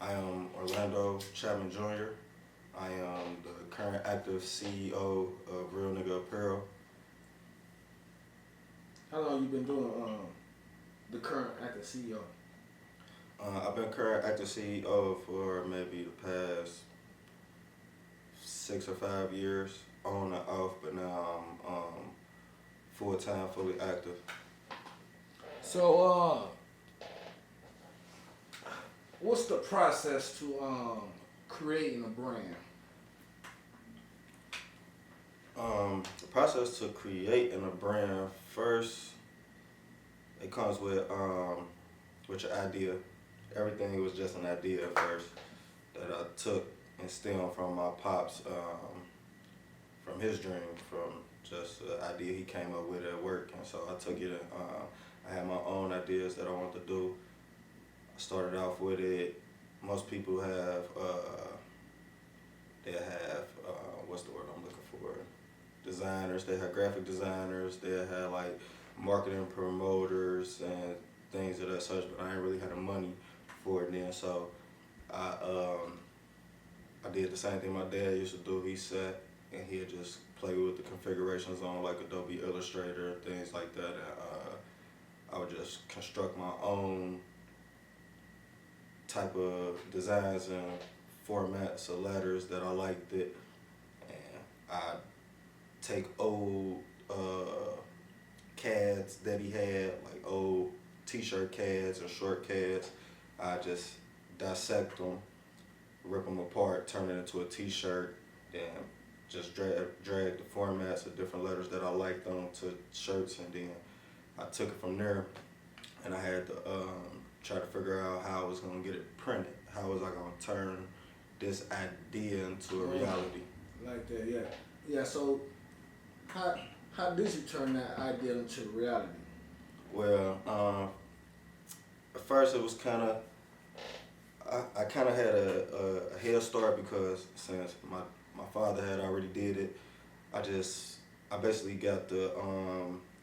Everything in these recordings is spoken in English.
I am Orlando Chapman Jr. I am the current active CEO of Real Nigga Apparel. How long you been doing the current active CEO? I've been current active CEO for maybe the past 6 or 5 years, on and off, but now I'm full time, fully active. So, what's the process to creating a brand? The process to creating a brand first, it comes with your idea. Everything was just an idea at first that I took and stemmed from my pops, from his dream, from just the idea he came up with at work, and so I took it and I had my own ideas that I wanted to do. I started off with it. Most people have they have what's the word I'm looking for? Designers. They have graphic designers. They have like marketing promoters and things of that such. But I ain't really had the money for it then, so I I did the same thing my dad used to do. He sat and he'd just play with the configurations on like Adobe Illustrator, things like that. And I would just construct my own type of designs and formats of letters that I liked it. And I take old CADs that he had, like old t-shirt CADs or short CADs. I just dissect them, rip them apart, turn it into a t-shirt, then just drag the formats of different letters that I liked onto shirts, and then I took it from there, and I had to try to figure out how I was gonna get it printed. How was I gonna turn this idea into a reality? Like that, yeah, yeah. So, how how did you turn that idea into reality? Well, at first it was kind of I kind of had a head start because since my father had already did it, I basically got the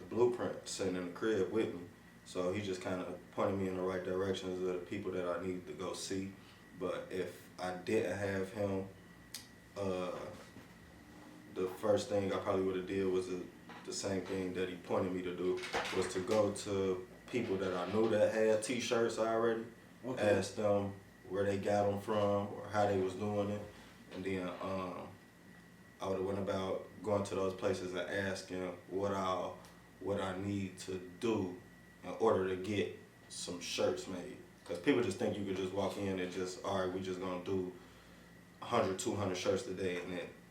blueprint sitting in the crib with me. So he just kind of pointed me in the right directions of the people that I needed to go see. But if I didn't have him, uh, the first thing I probably would have did was the same thing that he pointed me to do, was to go to people that I knew that had T-shirts already, Okay. ask them where they got them from or how they was doing it, and then I would have went about going to those places and asking what I need to do in order to get some shirts made. Because people just think you could just walk in and just, all right, we just gonna do 100, 200 shirts today,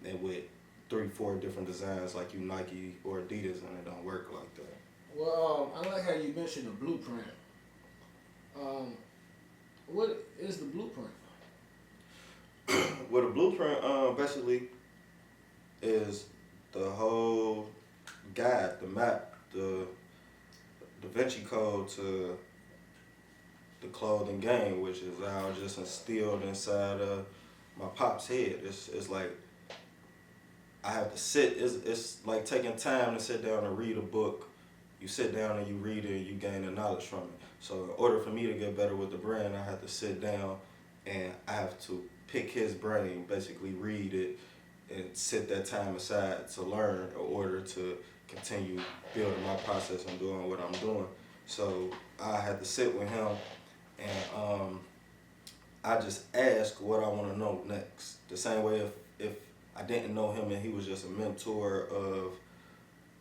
and with 3, 4 different designs like you Nike or Adidas, and it don't work like that. Well, I like how you mentioned the blueprint. Um, what is the blueprint? Well, the blueprint basically is the whole guide, the map, the Da Vinci Code to the clothing game, which is now just instilled inside of my pop's head. It's like I have to sit. It's like taking time to sit down and read a book. You sit down and you read it and you gain the knowledge from it. So in order for me to get better with the brand, I have to sit down and I have to pick his brain, basically read it and sit that time aside to learn in order to continue building my process and doing what I'm doing. So I had to sit with him and I just ask what I want to know next. The same way if I didn't know him and he was just a mentor of,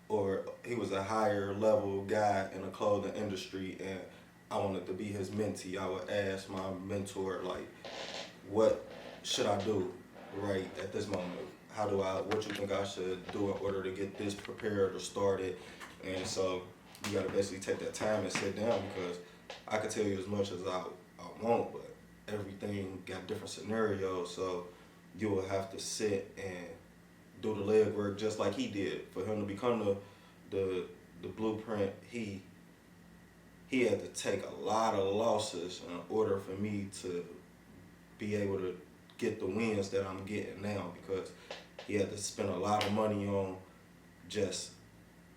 or he was a higher level guy in the clothing industry and I wanted to be his mentee, I would ask my mentor, like, what should I do right at this moment? What you think I should do in order to get this prepared or started? And so you gotta basically take that time and sit down, because I could tell you as much as I want, but everything got different scenarios. So you will have to sit and do the legwork just like he did. For him to become the blueprint, he had to take a lot of losses in order for me to be able to get the wins that I'm getting now, because he had to spend a lot of money on just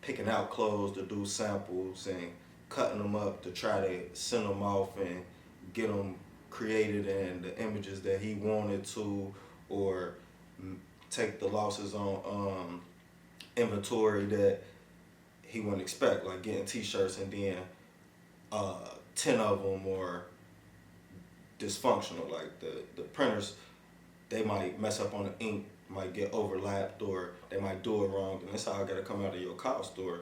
picking out clothes to do samples and cutting them up to try to send them off and get them created and the images that he wanted to, or take the losses on inventory that he wouldn't expect, like getting T-shirts and then 10 of them or dysfunctional. Like the printers, they might mess up on the ink, might get overlapped, or they might do it wrong, and that's how I gotta come out of your cow store.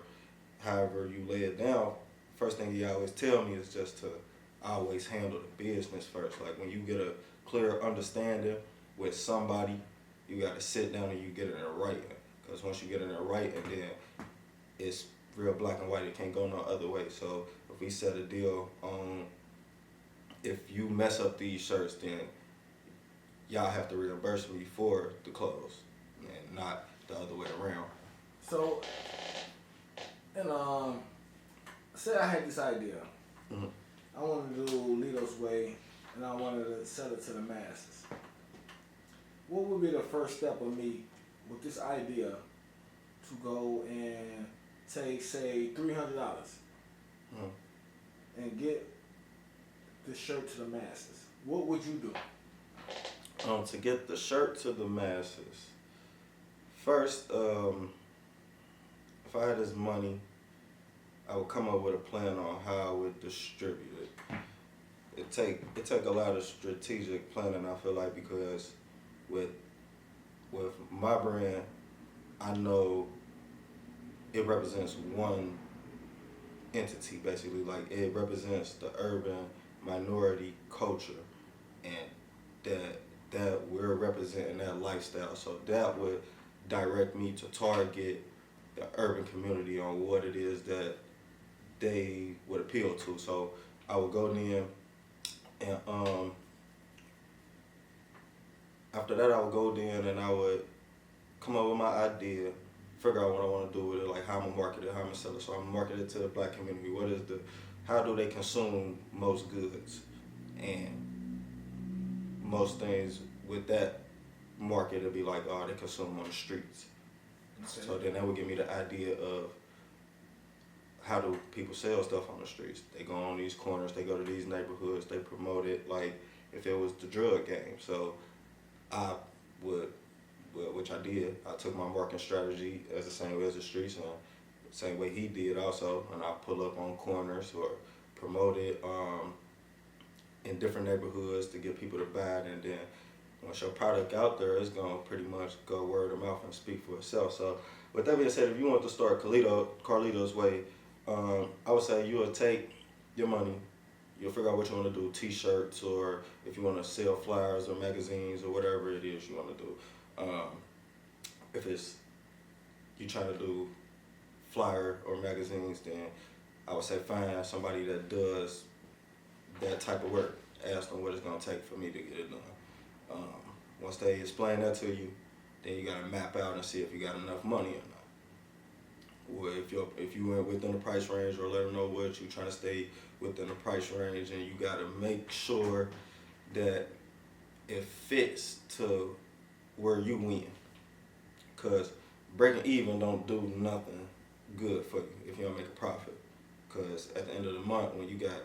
However you lay it down, first thing he always tell me is just to always handle the business first. Like when you get a clear understanding with somebody, you gotta sit down and you get it in writing. Because once you get it in writing, then it's real black and white. It can't go no other way. So if we set a deal on, if you mess up these shirts, then y'all have to reimburse me for the clothes, and not the other way around. So, and say I had this idea. Mhm. I wanted to do Lito's Way, and I wanted to sell it to the masses. What would be the first step of me with this idea to go and take, say, $300 Mhm. and get the shirt to the masses? What would you do? To get the shirt to the masses, first, if I had this money, I would come up with a plan on how I would distribute it. It take a lot of strategic planning, I feel like, because with my brand, I know it represents one entity, basically. Like, it represents the urban minority culture, and that we're representing that lifestyle. So that would direct me to target the urban community on what it is that they would appeal to. So I would go in and after that I would go in and I would come up with my idea, figure out what I want to do with it, like how I'm gonna market it, how I'm gonna sell it. So I'm gonna market it to the black community. How do they consume most goods? And most things with that market, it'll be like, oh, they consume on the streets. Okay. So then that would give me the idea of how do people sell stuff on the streets. They go on these corners, they go to these neighborhoods, they promote it like if it was the drug game. So I would, well, which I did, I took my marketing strategy as the same way as the streets, and the same way he did also, and I pull up on corners or promote it in different neighborhoods to get people to buy it, and then once your product out there, it's gonna pretty much go word of mouth and speak for itself. So with that being said, if you want to start Carlito's Way, I would say you will take your money, you'll figure out what you want to do, T-shirts, or if you want to sell flyers or magazines or whatever it is you want to do. If it's you trying to do flyer or magazines, then I would say find somebody that does that type of work. Ask them what it's gonna take for me to get it done. Once they explain that to you, then you gotta map out and see if you got enough money or not. Or if you went within the price range, or let them know what you're trying to stay within the price range, and you gotta make sure that it fits to where you win. Cause breaking even don't do nothing good for you if you don't make a profit. Cause at the end of the month, when you got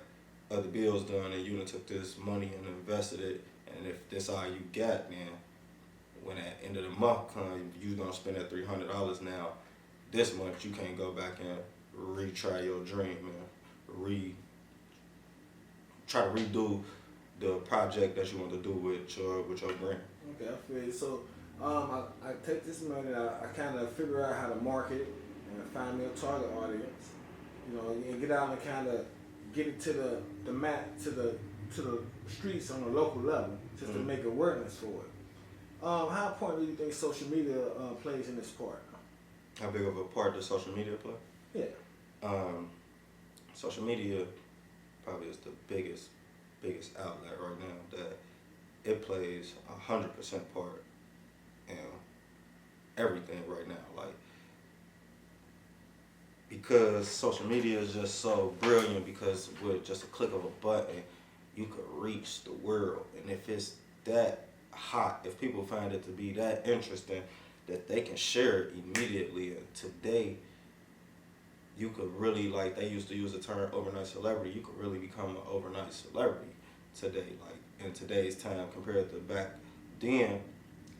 other bills done and you done took this money and invested it, and if that's all you got, then when at the end of the month comes, you gonna spend that $300 now. This month you can't go back and retry your dream and try to redo the project that you want to do with your brand. Okay, I feel you. So I take this money, I kind of figure out how to market it and find me a target audience, and get out and kind of get it to the mat, to the streets on a local level, just to make awareness for it. How important do you think social media plays in this part? How big of a part does social media play? Yeah. Social media probably is the biggest outlet right now, that it plays 100% part in everything right now. Like, because social media is just so brilliant, because with just a click of a button, you could reach the world. And if it's that hot, if people find it to be that interesting, that they can share it immediately. And today, you could really, like they used to use the term overnight celebrity, you could really become an overnight celebrity today. Like in today's time compared to back then,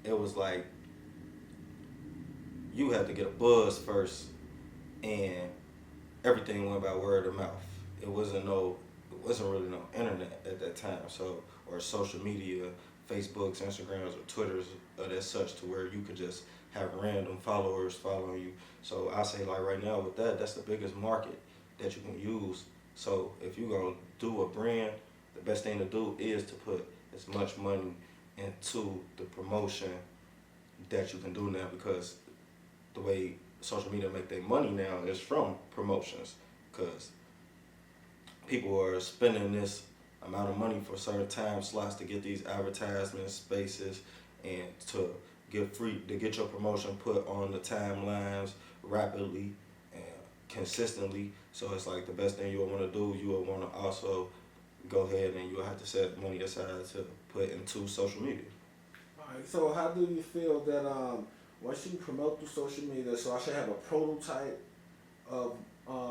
it was like you had to get a buzz first, and everything went by word of mouth. It wasn't really no internet at that time. So or social media, Facebooks, Instagrams, or Twitters as such to where you could just have random followers following you. So I say like right now with that's the biggest market that you can use. So if you're gonna do a brand, the best thing to do is to put as much money into the promotion that you can do now, because the way social media make their money now is from promotions, because people are spending this amount of money for certain time slots to get these advertisement spaces and to get your promotion put on the timelines rapidly and consistently. So it's like the best thing you would want to do, you would want to also go ahead and you'll have to set money aside to put into social media. Alright, so how do you feel that once you promote through social media, so I should have a prototype of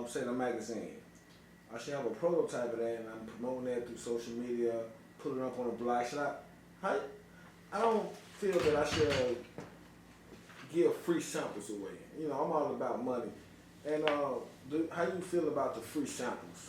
say the magazine. I should have a prototype of that and I'm promoting that through social media, put it up on a blog. I don't feel that I should give free samples away. You know, I'm all about money. And how do you feel about the free samples?